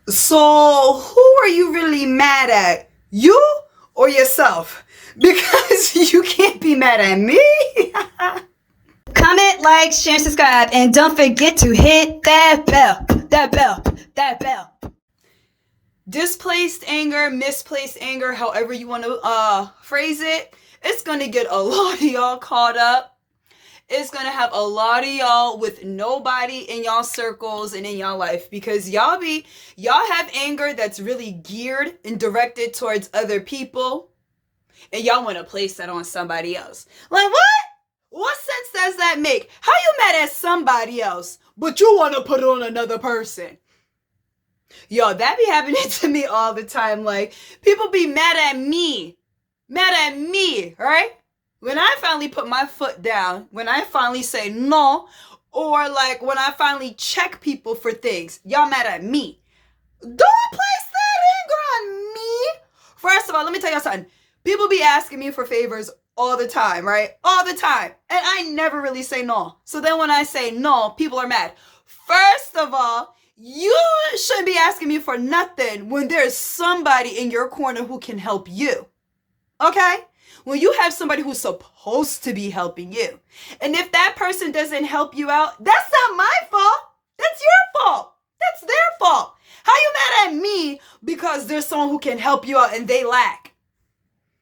So, who are you really mad at? You or yourself? Because you can't be mad at me. Comment, like, share, subscribe, and don't forget to hit that bell. That bell. That bell. Displaced anger, misplaced anger, however you want to phrase it, it's going to get a lot of y'all caught up. It's going to have a lot of y'all with nobody in y'all circles and in y'all life, because y'all have anger that's really geared and directed towards other people, and y'all want to place that on somebody else. Like, what? What sense does that make? How you mad at somebody else, but you want to put it on another person? Yo, that be happening to me all the time. Like, people be mad at me, right? When I finally put my foot down, when I finally say no, or like when I finally check people for things, y'all mad at me. Don't place that anger on me. First of all, let me tell y'all something. People be asking me for favors all the time, right? All the time. And I never really say no. So then when I say no, people are mad. First of all, you shouldn't be asking me for nothing when there's somebody in your corner who can help you. Okay? When you have somebody who's supposed to be helping you. And if that person doesn't help you out, that's not my fault. That's your fault. That's their fault. How you mad at me because there's someone who can help you out and they lack?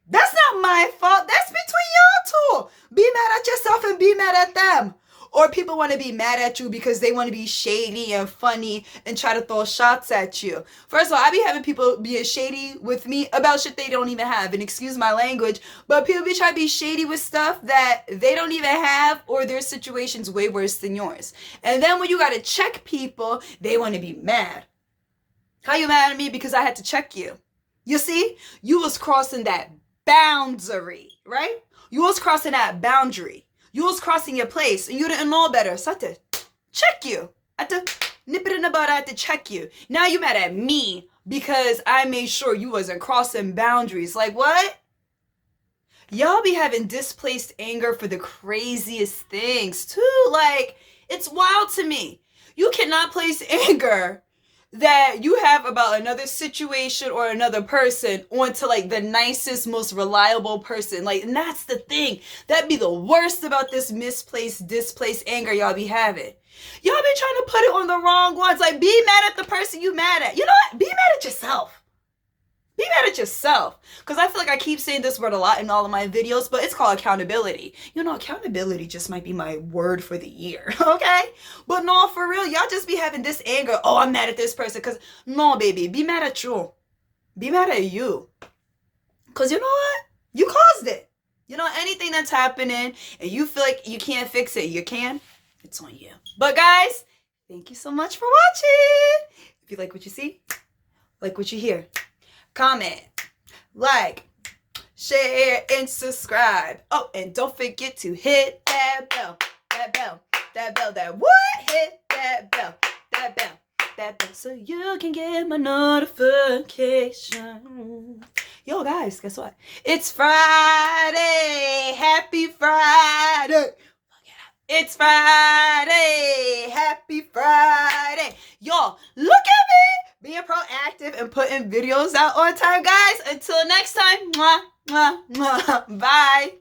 That's not my fault. That's between y'all two. Be mad at yourself and be mad at them. Or people want to be mad at you because they want to be shady and funny and try to throw shots at you. First of all, I be having people being shady with me about shit they don't even have. And excuse my language, but people be trying to be shady with stuff that they don't even have, or their situation's way worse than yours. And then when you got to check people, they want to be mad. How you mad at me because I had to check you? You see, you was crossing that boundary, right? You was crossing that boundary. You was crossing your place and you didn't know better. So I had to check you. I had to nip it in the bud. I had to check you. Now you mad at me because I made sure you wasn't crossing boundaries. Like, what? Y'all be having displaced anger for the craziest things too. Like, it's wild to me. You cannot place anger that you have about another situation or another person onto like the nicest, most reliable person. Like, and that's the thing. That'd be the worst about this misplaced, displaced anger y'all be having. Y'all be trying to put it on the wrong ones. Like, be mad at the person you mad at. You know what? Be mad at yourself. Be mad at yourself. Because I feel like I keep saying this word a lot in all of my videos, but it's called accountability. You know, accountability just might be my word for the year, okay? But no, for real, y'all just be having this anger. Oh, I'm mad at this person. Because, no, baby, be mad at you. Be mad at you. Because you know what? You caused it. You know, anything that's happening and you feel like you can't fix it, you can. It's on you. But guys, thank you so much for watching. If you like what you see, like what you hear, comment, like, share, and subscribe. Oh, and don't forget to hit that bell. That bell. That bell. That what? Hit that bell. That bell. That bell. So you can get my notification. Yo, guys, guess what? It's Friday. Happy Friday. It's Friday. Happy Friday. Y'all, look at me being proactive and putting videos out on time, guys. Until next time, mwah, mwah, mwah. Bye.